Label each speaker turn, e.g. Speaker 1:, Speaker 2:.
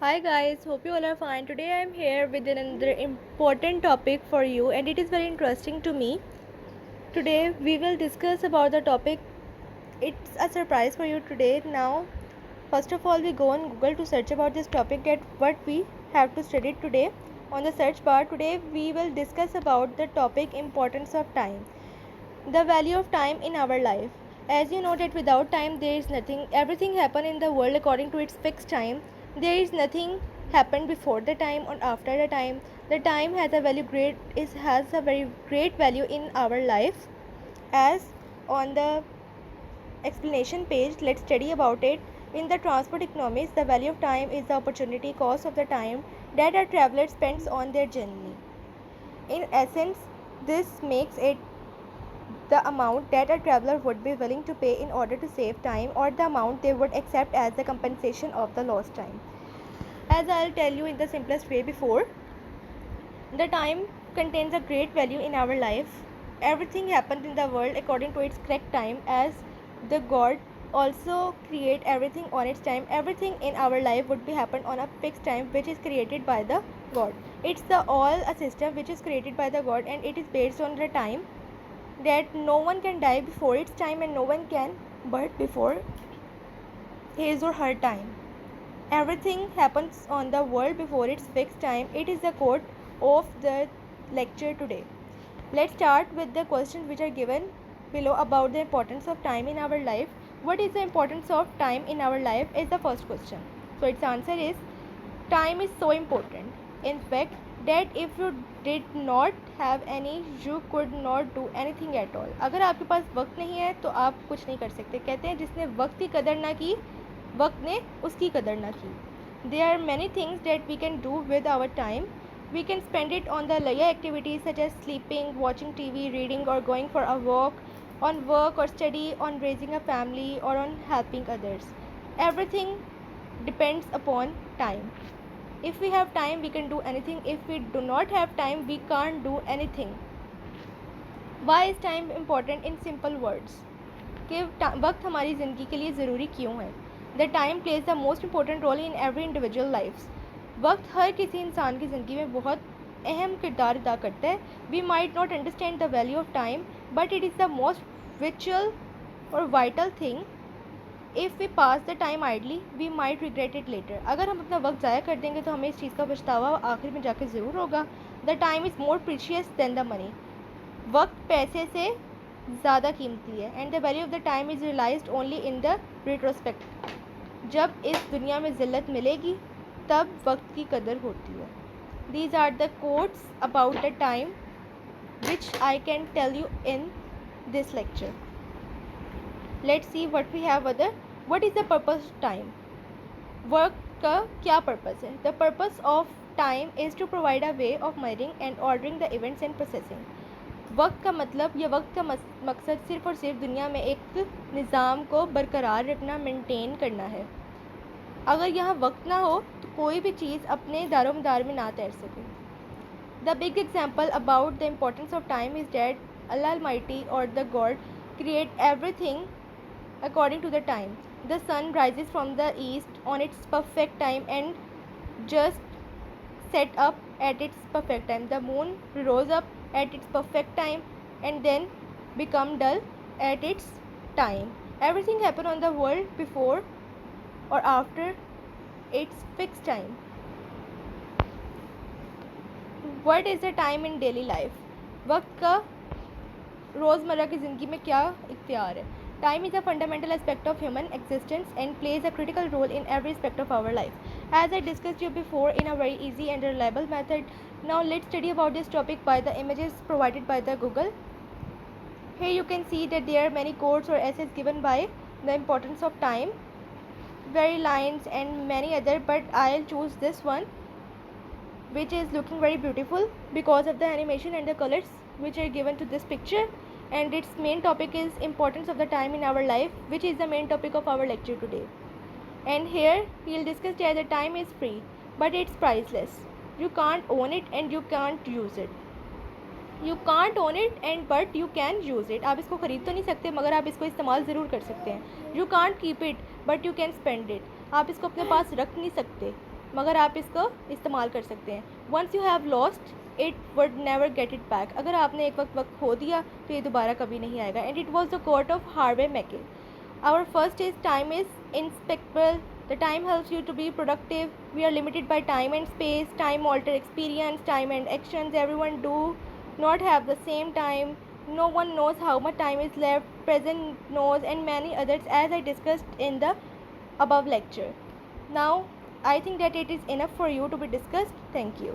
Speaker 1: Hi guys, hope you all are fine. Today I am here with another important topic for you and it is very interesting to me. Today we will discuss about the topic. It's a surprise for you today. Now, first of all we go on Google to search about this topic at what we have to study today. On the search bar today we will discuss about the topic importance of time. The value of time in our life. As you know that without time there is nothing. Everything happen in the world according to its fixed time. There is nothing happened before the time or after the time. The time has a value great is has a very great value in our life. As on the explanation page, let's study about it. In the transport economics, the value of time is the opportunity cost of the time that a traveler spends on their journey. In essence, this makes it the amount that a traveler would be willing to pay in order to save time or the amount they would accept as the compensation of the lost time. As I'll tell you in the simplest way before, the time contains a great value in our life. Everything happens in the world according to its correct time as the God also create everything on its time. Everything in our life would be happen on a fixed time which is created by the God. It's the all a system which is created by the God and it is based on the time that no one can die before its time and no one can birth before his or her time. Everything happens on the world before its fixed time. It is the quote of the lecture today. Let's start with the questions which are given below about the importance of time in our life. What is the importance of time in our life is the first question. So its answer is time is so important. In fact, that if you did not have any, you could not do anything at all. अगर आपके पास वक्त नहीं है तो आप कुछ नहीं कर सकते. कहते हैं जिसने वक्त की कदर ना की वक्त ने उसकी कदर ना की. There are many things that we can do with our time. We can spend it on the leisure activities such as sleeping, watching TV, reading, or going for a walk, on work or study, on raising a family, or on helping others. Everything depends upon time. If we have time, we can do anything. If we do not have time, we can't do anything. Why is time important in simple words? कि वक्त हमारी ज़िंदगी के लिए ज़रूरी क्यों है. The time plays the most important role in every individual lifes. वक्त हर किसी इंसान की ज़िंदगी में बहुत अहम किरदार अदा करता है. We might not understand the value of time but it is the most विचुअल और vital thing. If we pass the time idly we might regret it later. अगर हम अपना वक्त ज़ाया कर देंगे तो हमें इस चीज़ का पछतावा आखिर में जाकर ज़रूर होगा. The time is more precious than the money. वक्त पैसे से ज़्यादा कीमती है. And the value of the time is realised only in the retrospect. जब इस दुनिया में ज़िल्लत मिलेगी तब वक्त की कदर होती है. These are the quotes about the time which I can tell you in this lecture. Let's see what we have other. What is the purpose of time. Work का क्या पर्पस है. The purpose of time is to provide a way of measuring and ordering the events and processing. वक्त का मतलब या वक्त का मकसद सिर्फ़ और सिर्फ दुनिया में एक निज़ाम को बरकरार रखना, मेंटेन करना है. अगर यहाँ वक्त ना हो तो कोई भी चीज़ अपने दारोमदार में ना तैर सके. The big example about the importance of time is that Allah almighty और the God create everything according to the time. The sun rises from the east on its perfect time and just set up at its perfect time. The moon rose up at its perfect time and then become dull at its time. Everything happened on the world before or after its fixed time. What is the time in daily life? वक्त का रोज़मर्रा की ज़िंदगी में क्या इख्तियार है. Time is a fundamental aspect of human existence and plays a critical role in every aspect of our life. As I discussed you before in a very easy and reliable method, now let's study about this topic by the images provided by the Google. Here you can see that there are many quotes or essays given by the importance of time, very lines and many other, but I'll choose this one which is looking very beautiful because of the animation and the colors which are given to this picture. And its main topic is importance of the time in our life, which is the main topic of our lecture today. And here we'll discuss that the time is free but it's priceless. You can't own it and you can't use it. You can't own it and but you can use it. आप इसको ख़रीद तो नहीं सकते मगर आप इसको इस्तेमाल ज़रूर कर सकते हैं. You can't keep it but you can spend it. आप इसको अपने पास रख नहीं सकते मगर आप इसको इस्तेमाल कर सकते हैं. Once you have lost it would never get it back. अगर आपने एक वक्त खो दिया तो ये दोबारा कभी नहीं आएगा. And it was the quote of Harvey Mackay. Our first is time is inseparable. The time helps you to be productive. We are limited by time and space. Time alter experience. Time and actions. Everyone do not have the same time. No one knows how much time is left. Present knows and many others as I discussed in the above lecture. Now I think that it is enough for you to be discussed. Thank you.